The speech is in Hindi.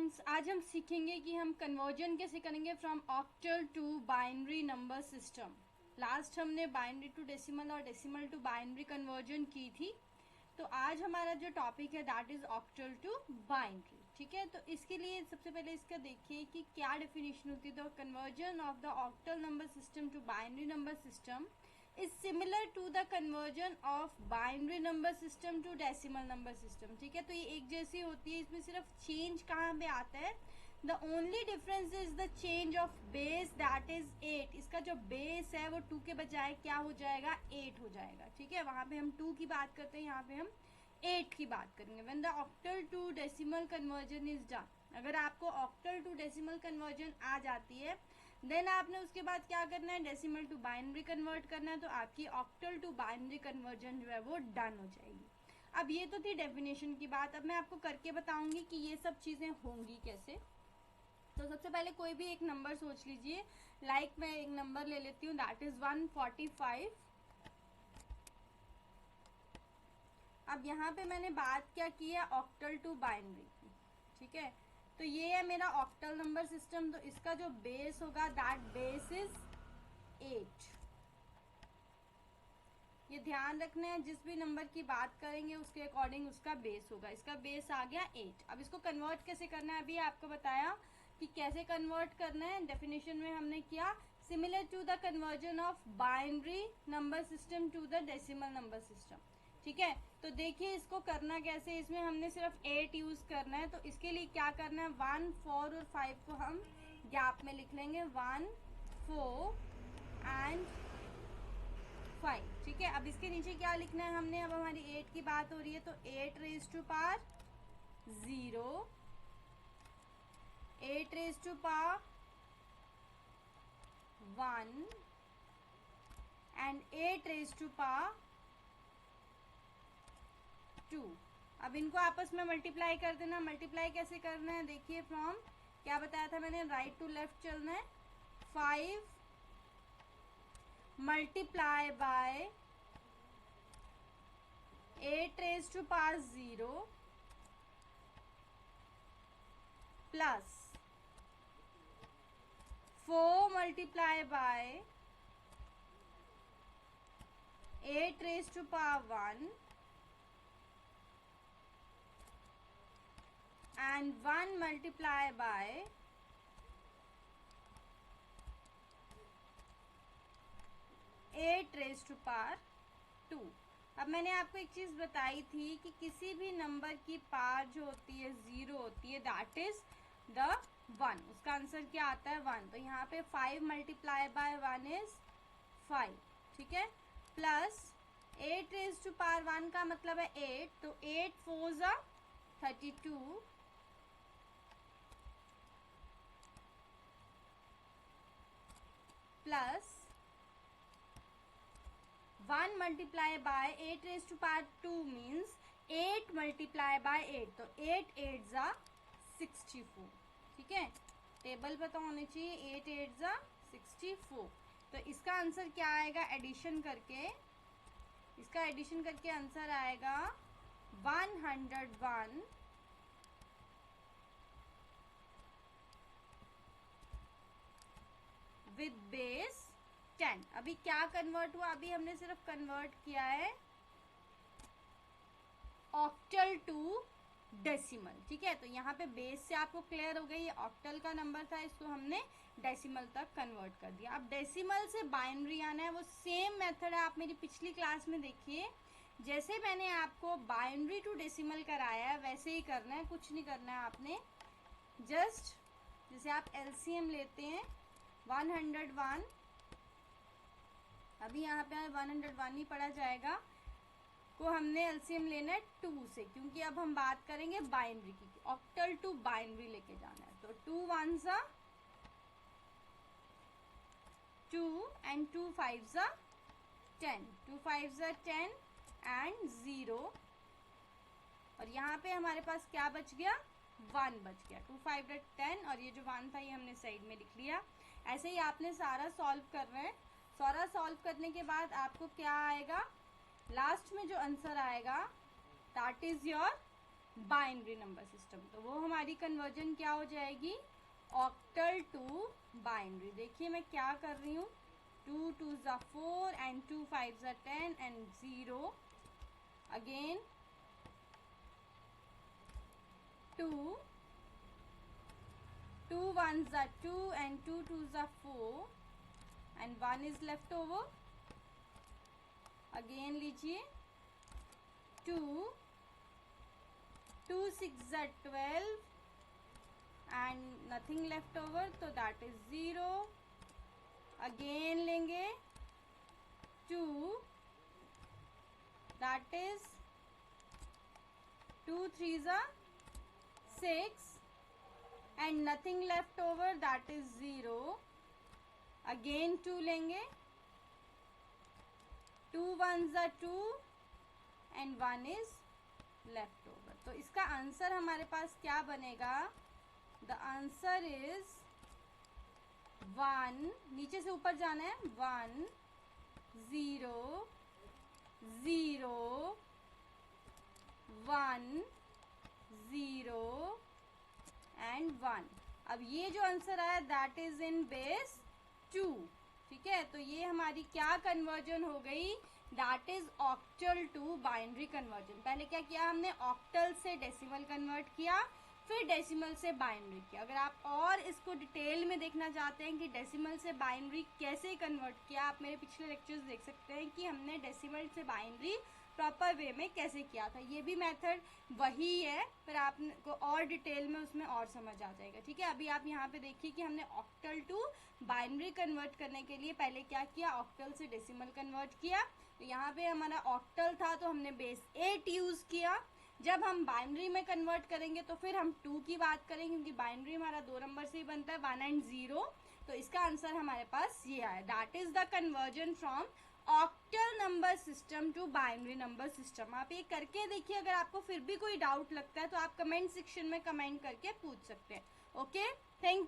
स्टूडेंट्स, आज हम सीखेंगे कि हम कन्वर्जन कैसे करेंगे from octal to binary number system. Last हमने बाइनरी टू डेसिमल और डेसिमल टू बाइनरी कन्वर्जन की थी। तो आज हमारा जो टॉपिक है that is octal to binary. ठीक है, तो इसके लिए सबसे पहले इसका देखिए कि क्या डेफिनेशन होती है। The conversion of the octal number system to binary number system is similar to the conversion of binary number system to decimal number system। ठीक है, तो ये एक जैसी होती है। इसमें सिर्फ चेंज कहाँ पे आता है, the only difference is the change of base that is 8। इसका जो बेस है वो 2 के बजाय क्या हो जाएगा, 8 हो जाएगा। ठीक है, वहां पे हम 2 की बात करते हैं, यहाँ पे हम 8 की बात करेंगे। when the octal to decimal conversion is done, अगर आपको ऑक्टल टू डेसिमल कन्वर्जन आ जाती है देन आपने उसके बाद क्या करना है, डेसिमल टू बाइनरी कन्वर्ट करना है। तो आपकी ऑक्टल टू बाइनरी कन्वर्जन जो है वो डन हो जाएगी। अब ये तो थी डेफिनेशन की बात। अब मैं आपको करके बताऊंगी कि ये सब चीजें होंगी कैसे। तो सबसे पहले कोई भी एक नंबर सोच लीजिए। लाइक मैं एक नंबर ले लेती हूँ, दैट इज 145। अब यहाँ पे मैंने बात क्या की है, ऑक्टल टू बाइनरी की। ठीक है, तो ये है मेरा ऑक्टल नंबर सिस्टम। तो इसका जो बेस होगा दैट बेस इज 8। ये ध्यान रखना है, जिस भी नंबर की बात करेंगे उसके अकॉर्डिंग उसका बेस होगा। इसका बेस आ गया 8। अब इसको कन्वर्ट कैसे करना है, अभी आपको बताया कि कैसे कन्वर्ट करना है। डेफिनेशन में हमने किया similar to the conversion of binary number system to the decimal number system. ठीक है, तो देखिए इसको करना कैसे। इसमें हमने सिर्फ 8 यूज करना है। तो इसके लिए क्या करना है, 1, 4 और 5 को हम गैप में लिख लेंगे, 1, 4 एंड 5। ठीक है, अब इसके नीचे क्या लिखना है हमने, अब हमारी 8 की बात हो रही है तो 8 raise to power 0, 8 raise to power 1 and 8 raise to power 2। अब इनको आपस में मल्टीप्लाई कर देना। मल्टीप्लाई कैसे करना है, देखिए फ्रॉम क्या बताया था मैंने, राइट टू लेफ्ट चलना है। 5 multiply by 8 raise to power 0 plus 4 multiply by 8 raise to power 1 and 1 multiply by 8 raised to power 2। अब मैंने आपको एक चीज बताई थी कि किसी भी नंबर की पावर जो होती है 0 होती है, दैट इज द 1। उसका आंसर क्या आता है, 1। तो यहाँ पे 5 मल्टीप्लाई बाय 1 इज 5। ठीक है, प्लस 8 रेज टू पावर 1 का मतलब है 8। तो 8 4 जा 32 plus 1 multiply by 8 raise to power 2 means 8 multiply by 8। तो 8 8 जा 64। ठीक है, टेबल पता होनी चाहिए, 8 8 जा 64। तो इसका आंसर क्या आएगा, एडिशन करके, इसका एडिशन करके आंसर आएगा 101 विद बेस 10। अभी क्या कन्वर्ट हुआ, अभी हमने सिर्फ कन्वर्ट किया है ऑक्टल टू डेसिमल। ठीक है, तो यहाँ पे बेस से आपको क्लियर हो गई, ये ऑक्टल का नंबर था, इसको हमने डेसिमल तक कन्वर्ट कर दिया। अब डेसिमल से बाइनरी आना है, वो सेम मेथड है। आप मेरी पिछली क्लास में देखिए, जैसे मैंने आपको बाइनरी टू डेसिमल कराया है वैसे ही करना है, कुछ नहीं करना है आपने। जस्ट जैसे आप एलसीएम लेते हैं 101, अभी यहाँ पे 101 ही पढ़ा जाएगा, को हमने एलसीएम लेना है 2 से, क्योंकि अब हम बात करेंगे बाइनरी की, ऑक्टल टू बाइनरी लेके जाना है। तो 2 1 जा 2 एंड 2 5 जा 10, 2 5 जा 10 एंड 0। और यहाँ पे हमारे पास क्या बच गया, 1 बच गया। 2 5 10 और ये जो 1 था ये हमने साइड में लिख लिया। ऐसे ही आपने सारा सॉल्व कर रहे हैं। सारा सॉल्व करने के बाद आपको क्या आएगा, लास्ट में जो आंसर आएगा that is your binary number system. तो वो हमारी कन्वर्जन क्या हो जाएगी, ऑक्टल टू बाइनरी। देखिए मैं क्या कर रही हूँ, 2 2s are 4 and 2 5s are 10 and 0 again 2 2 1s are 2 and 2 2s are 4 and 1 is left over। again लीजिए 2 2 6s are 12 and nothing left over, तो that is 0। again लेंगे 2, that is 2 3s are 6 and nothing left over, that is 0। again 2 लेंगे, 2 1s are 2 and 1 is left over। तो इसका आंसर हमारे पास क्या बनेगा, द आंसर इज 1, नीचे से ऊपर जाना है, 1 0 0 1 0 एंड 1। अब ये जो आंसर आया दैट इज इन बेस 2। ठीक है, तो ये हमारी क्या कन्वर्जन हो गई, that is octal to binary conversion. पहले क्या किया हमने, ऑक्टल से डेसिमल कन्वर्ट किया, फिर डेसिमल से बाइनरी किया। अगर आप और इसको डिटेल में देखना चाहते हैं कि डेसिमल से बाइनरी कैसे कन्वर्ट किया, आप मेरे पिछले लेक्चर्स देख सकते हैं कि हमने डेसिमल से बाइनरी प्रॉपर वे में कैसे किया था। ये भी मेथड वही है, पर आपको और डिटेल में उसमें और समझ आ जाएगा। ठीक है, अभी आप यहाँ पे देखिए कि हमने ऑक्टल टू बाइनरी कन्वर्ट करने के लिए पहले क्या किया, ऑक्टल से डेसिमल कन्वर्ट किया। तो यहाँ पे हमारा ऑक्टल था तो हमने बेस 8 यूज किया। जब हम बाइनरी में कन्वर्ट करेंगे तो फिर हम 2 की बात करेंगे, क्योंकि बाइनरी हमारा 2 नंबर से ही बनता है, 1 and 0। तो इसका आंसर हमारे पास ये आया, that is the conversion from octal number system to binary number system. आप ये करके देखिए, अगर आपको फिर भी कोई डाउट लगता है तो आप कमेंट सेक्शन में कमेंट करके पूछ सकते हैं। Okay, thank you.